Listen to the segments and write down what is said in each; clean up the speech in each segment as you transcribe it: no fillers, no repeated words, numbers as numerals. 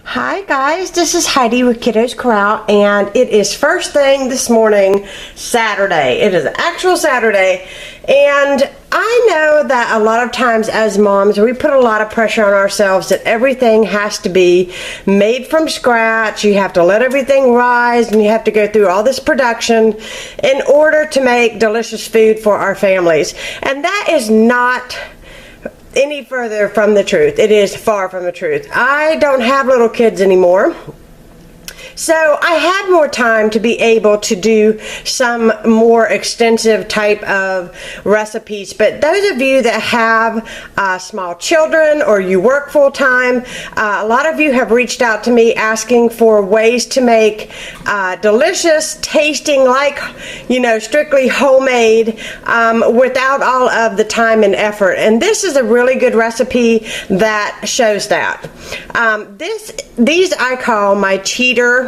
Hi guys, this is Heidi with Kiddos Corral, and it is first thing this morning, Saturday. It is actual Saturday, and I know that a lot of times as moms we put a lot of pressure on ourselves that everything has to be made from scratch. You have to let everything rise and you have to go through all this production in order to make delicious food for our families, and that is not any further from the truth. It is far from the truth. I don't have little kids anymore, so I had more time to be able to do some more extensive type of recipes. But those of you that have small children or you work full-time, a lot of you have reached out to me asking for ways to make delicious tasting, like, you know, strictly homemade, without all of the time and effort. And this is a really good recipe that shows that. These I call my cheater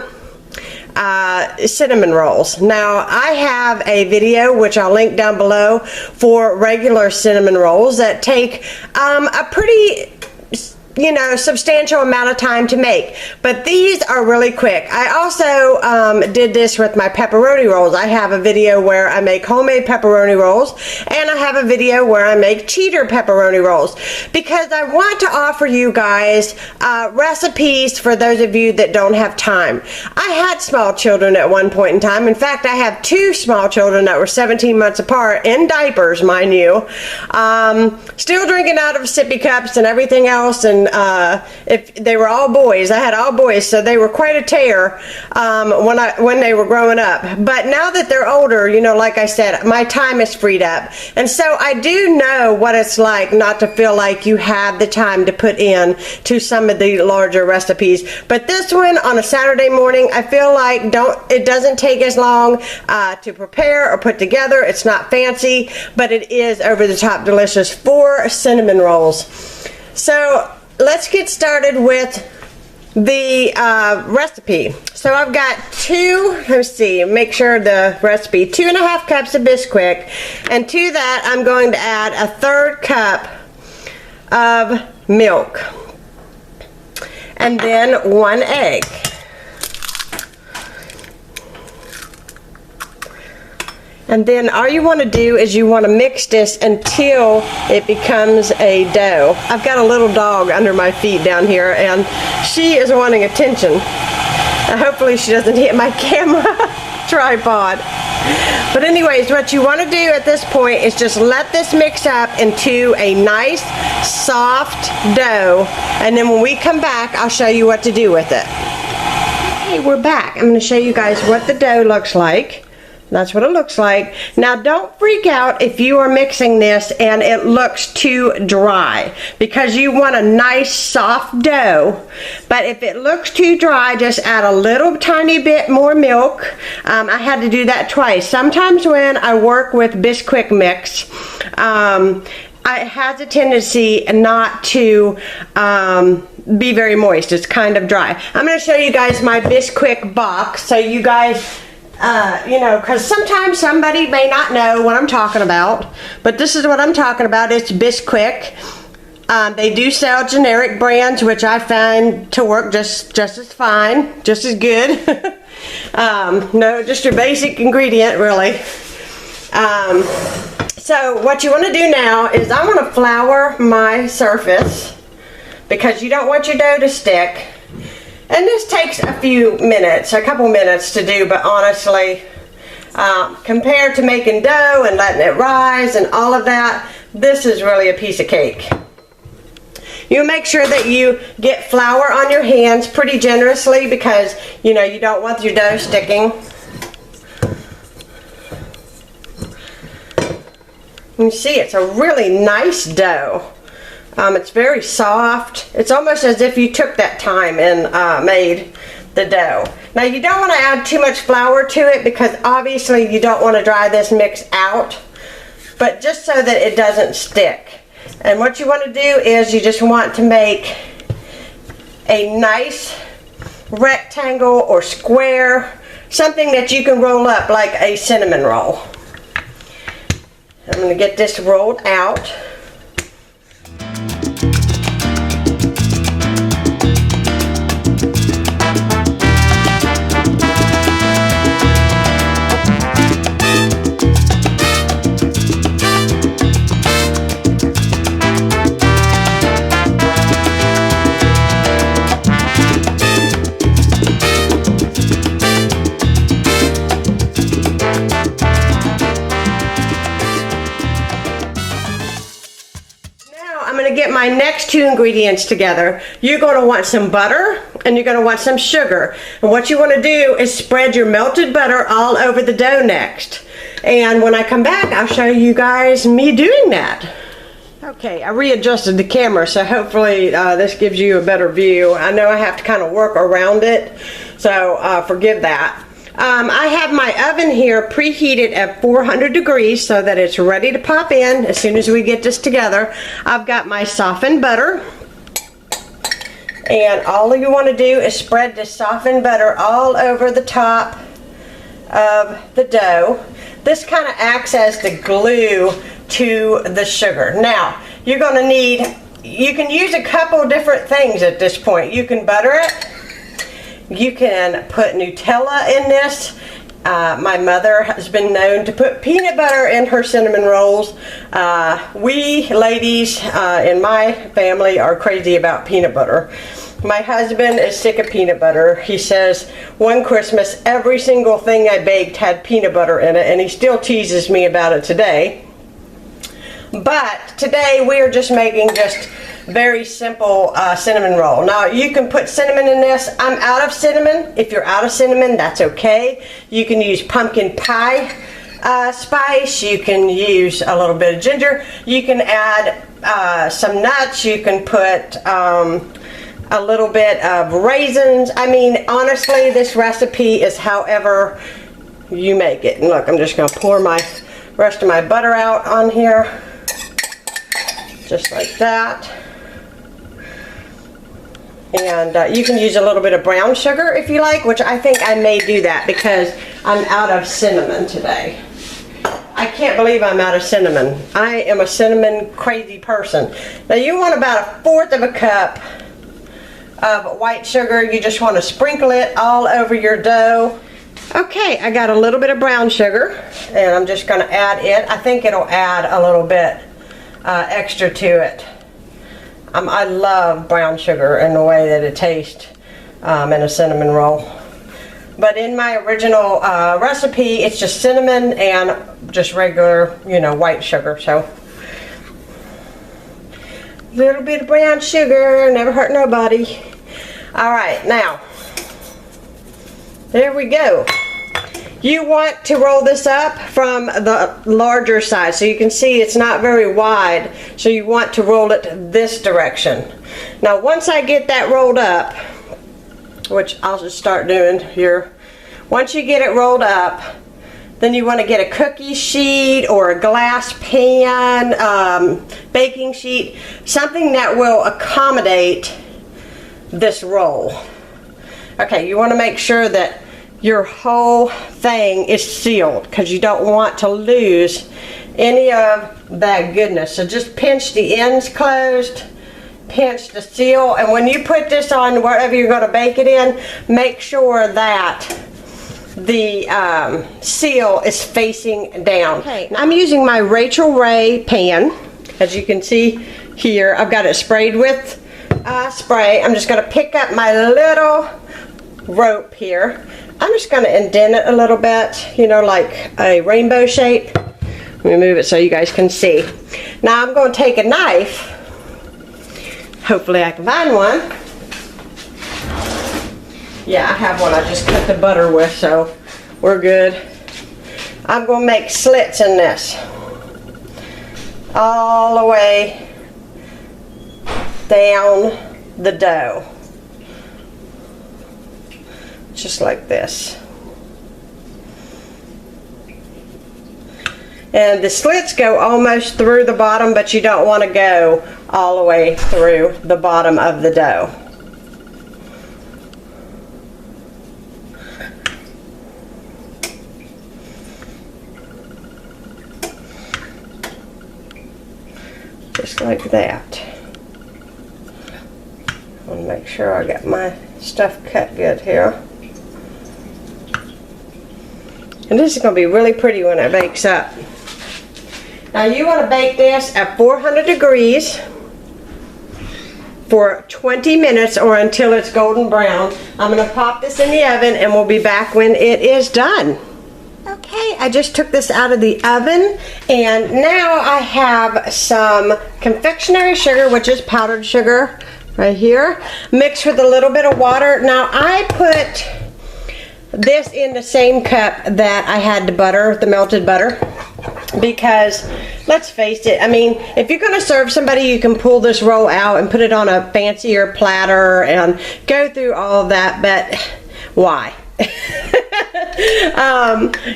cinnamon rolls. Now I have a video which I'll link down below for regular cinnamon rolls that take a pretty substantial amount of time to make, but these are really quick. I also did this with my pepperoni rolls. I have a video where I make homemade pepperoni rolls, and I have a video where I make cheater pepperoni rolls, because I want to offer you guys recipes for those of you that don't have time. I had small children at one point in time. In fact, I have two small children that were 17 months apart, in diapers, mind you, still drinking out of sippy cups and everything else, and if they were all boys, I had all boys, so they were quite a tear when they were growing up. But now that they're older, you know, like I said, my time is freed up, and so I do know what it's like not to feel like you have the time to put in to some of the larger recipes. But this one on a Saturday morning, I feel like it doesn't take as long to prepare or put together. It's not fancy, but it is over the top delicious for cinnamon rolls. So let's get started with the recipe. So I've got make sure the recipe, 2.5 cups of Bisquick, and to that I'm going to add a 1/3 cup of milk, and then 1 egg. And then all you want to do is you want to mix this until it becomes a dough. I've got a little dog under my feet down here, and she is wanting attention. Hopefully she doesn't hit my camera tripod. But anyways, what you want to do at this point is just let this mix up into a nice soft dough, and then when we come back, I'll show you what to do with it. Okay, we're back. I'm going to show you guys what the dough looks like. That's what it looks like. Now don't freak out if you are mixing this and it looks too dry, because you want a nice soft dough. But if it looks too dry, just add a little tiny bit more milk. I had to do that twice. Sometimes when I work with Bisquick mix, it has a tendency not to be very moist. It's kind of dry. I'm going to show you guys my Bisquick box so you guys because sometimes somebody may not know what I'm talking about, but this is what I'm talking about. It's Bisquick. They do sell generic brands, which I find to work just as fine, just as good. No, just your basic ingredient, really. So what you want to do now is I want to flour my surface, because you don't want your dough to stick. And this takes a couple minutes to do, but honestly, compared to making dough and letting it rise and all of that, this is really a piece of cake. You make sure that you get flour on your hands pretty generously, because you don't want your dough sticking. You see, it's a really nice dough. It's very soft. It's almost as if you took that time and made the dough. Now you don't want to add too much flour to it, because obviously you don't want to dry this mix out, but just so that it doesn't stick. And what you want to do is you just want to make a nice rectangle or square, something that you can roll up like a cinnamon roll. I'm going to get this rolled out. mix two ingredients together, you're going to want some butter and you're going to want some sugar. And what you want to do is spread your melted butter all over the dough next. And when I come back, I'll show you guys me doing that. Okay, I readjusted the camera, so hopefully this gives you a better view. I know I have to kind of work around it, so forgive that. I have my oven here preheated at 400 degrees so that it's ready to pop in as soon as we get this together. I've got my softened butter, and all you want to do is spread this softened butter all over the top of the dough. This kind of acts as the glue to the sugar. Now, you're going to need, you can use a couple different things at this point. You can butter it. You can put Nutella in this. My mother has been known to put peanut butter in her cinnamon rolls. We ladies in my family are crazy about peanut butter. My husband is sick of peanut butter. He says one Christmas every single thing I baked had peanut butter in it, and he still teases me about it today. But today we are just making just very simple cinnamon roll. Now you can put cinnamon in this. I'm out of cinnamon. If you're out of cinnamon, that's okay. You can use pumpkin pie spice. You can use a little bit of ginger. You can add some nuts. You can put a little bit of raisins. I mean, honestly, this recipe is however you make it. And look, I'm just going to pour my rest of my butter out on here. Just like that. And you can use a little bit of brown sugar if you like, which I think I may do that because I'm out of cinnamon today. I can't believe I'm out of cinnamon. I am a cinnamon crazy person. Now you want about 1/4 of a cup of white sugar. You just want to sprinkle it all over your dough. Okay, I got a little bit of brown sugar and I'm just going to add it. I think it'll add a little bit extra to it. I love brown sugar and the way that it tastes in a cinnamon roll. But in my original recipe, it's just cinnamon and just regular, you know, white sugar. So, a little bit of brown sugar, never hurt nobody. All right, now, there we go. You want to roll this up from the larger side, so you can see it's not very wide, so you want to roll it this direction. Now once I get that rolled up, which I'll just start doing here, once you get it rolled up, then you want to get a cookie sheet or a glass pan, baking sheet, something that will accommodate this roll. Okay, you want to make sure that your whole thing is sealed because you don't want to lose any of that goodness. So just pinch the ends closed, pinch the seal, and when you put this on wherever you're going to bake it in, make sure that the seal is facing down. Okay, I'm using my Rachel Ray pan. As you can see here, I've got it sprayed with spray. I'm just going to pick up my little rope here. I'm just going to indent it a little bit, you know, like a rainbow shape. Let me move it so you guys can see. Now I'm going to take a knife. Hopefully I can find one. Yeah, I have one I just cut the butter with, so we're good. I'm going to make slits in this. All the way down the dough. Just like this. And the slits go almost through the bottom, but you don't want to go all the way through the bottom of the dough. Just like that. I want to make sure I got my stuff cut good here. And this is going to be really pretty when it bakes up. Now you want to bake this at 400 degrees for 20 minutes or until it's golden brown. I'm going to pop this in the oven and we'll be back when it is done. Okay, I just took this out of the oven, and now I have some confectionery sugar, which is powdered sugar right here, mixed with a little bit of water. Now I put this in the same cup that I had the butter, the melted butter, because let's face it, I mean, if you're going to serve somebody, you can pull this roll out and put it on a fancier platter and go through all of that, but why?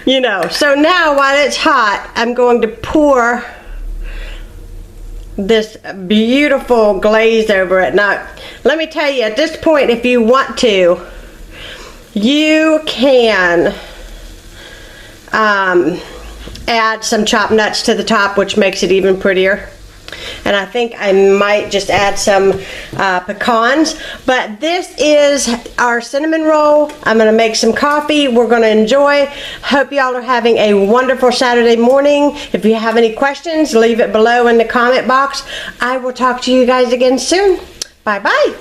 You know, so now while it's hot, I'm going to pour this beautiful glaze over it. Now, let me tell you, at this point, if you want to, you can add some chopped nuts to the top, which makes it even prettier. And I think I might just add some pecans. But this is our cinnamon roll. I'm going to make some coffee. We're going to enjoy. Hope y'all are having a wonderful Saturday morning. If you have any questions, leave it below in the comment box. I will talk to you guys again soon. Bye-bye.